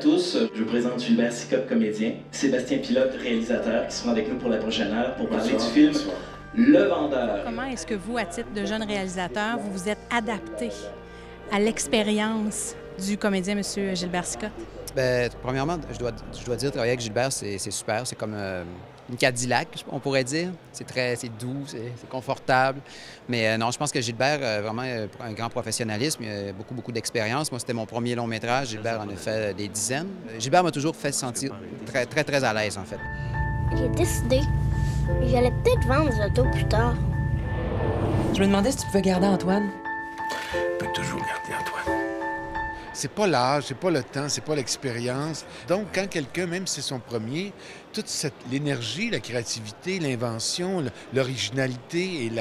tous. Je vous présente Gilbert Sicotte, comédien, Sébastien Pilote, réalisateur, qui seront avec nous pour la prochaine heure pour parler du film Le Vendeur. Comment est-ce que vous, à titre de jeune réalisateur, vous vous êtes adapté à l'expérience du comédien M. Gilbert Sicotte? Bien, premièrement, je dois dire, travailler avec Gilbert, c'est super. C'est comme une Cadillac, on pourrait dire. C'est doux, c'est confortable. Mais non, je pense que Gilbert, vraiment, un grand professionnalisme, il a beaucoup d'expérience. Moi, c'était mon premier long métrage. Gilbert en a fait des dizaines. Gilbert m'a toujours fait se sentir très à l'aise, en fait. J'ai décidé que j'allais peut-être vendre les autos plus tard. Je me demandais si tu pouvais garder Antoine. Je peux toujours garder Antoine. C'est pas l'âge, c'est pas le temps, c'est pas l'expérience. Donc, quand quelqu'un, même si c'est son premier, toute l'énergie, la créativité, l'invention, l'originalité et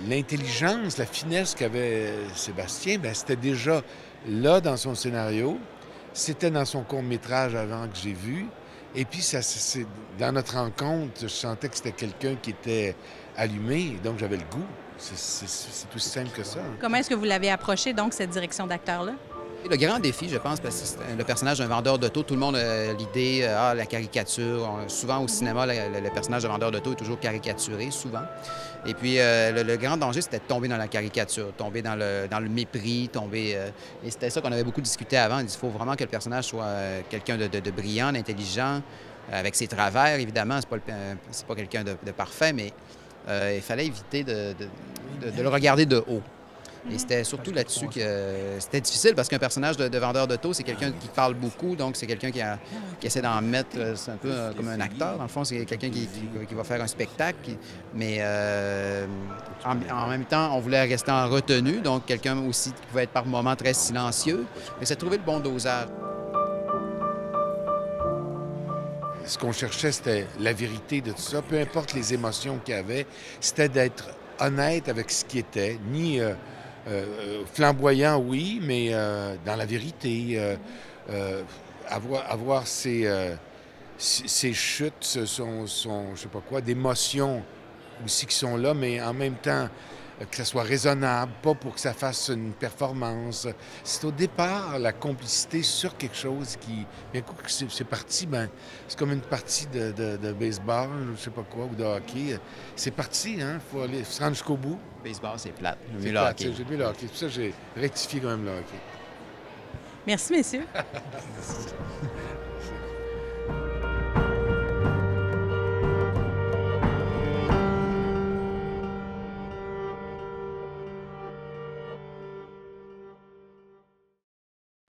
l'intelligence, la finesse qu'avait Sébastien, bien, c'était déjà là dans son scénario. C'était dans son court-métrage avant que j'ai vu. Et puis, dans notre rencontre, je sentais que c'était quelqu'un qui était allumé, donc j'avais le goût. C'est aussi simple que ça. Comment est-ce que vous l'avez approché, donc, cette direction d'acteur-là? Le grand défi, je pense, parce que c'est le personnage d'un vendeur d'auto, tout le monde a l'idée, la caricature. Souvent au cinéma, le personnage de vendeur d'auto est toujours caricaturé, souvent. Et puis, le grand danger, c'était de tomber dans la caricature, tomber dans le mépris, et c'était ça qu'on avait beaucoup discuté avant. Il faut vraiment que le personnage soit quelqu'un de brillant, d'intelligent, avec ses travers, évidemment. C'est pas quelqu'un de parfait, mais il fallait éviter de le regarder de haut. Et c'était surtout là-dessus que c'était difficile parce qu'un personnage de vendeur d'auto, c'est quelqu'un qui parle beaucoup, donc c'est quelqu'un qui essaie d'en mettre, c'est un peu comme un acteur. Dans le fond, c'est quelqu'un qui va faire un spectacle, mais en même temps, on voulait rester en retenue, donc quelqu'un aussi qui pouvait être par moments très silencieux. Mais c'est de trouver le bon dosage. Ce qu'on cherchait, c'était la vérité de tout ça. Peu importe les émotions qu'il y avait, c'était d'être honnête avec ce qui était, ni flamboyant, oui, mais dans la vérité, avoir ces chutes, je sais pas quoi, d'émotions aussi qui sont là, mais en même temps que ça soit raisonnable, pas pour que ça fasse une performance. C'est au départ la complicité sur quelque chose qui, bien coup, c'est parti, ben, c'est comme une partie de baseball, je sais pas quoi, ou de hockey. C'est parti, hein, faut aller se rendre jusqu'au bout. Baseball, c'est plate. J'ai mieux le hockey. J'ai mieux le hockey. C'est pour ça que j'ai rectifié quand même le hockey. Merci, messieurs.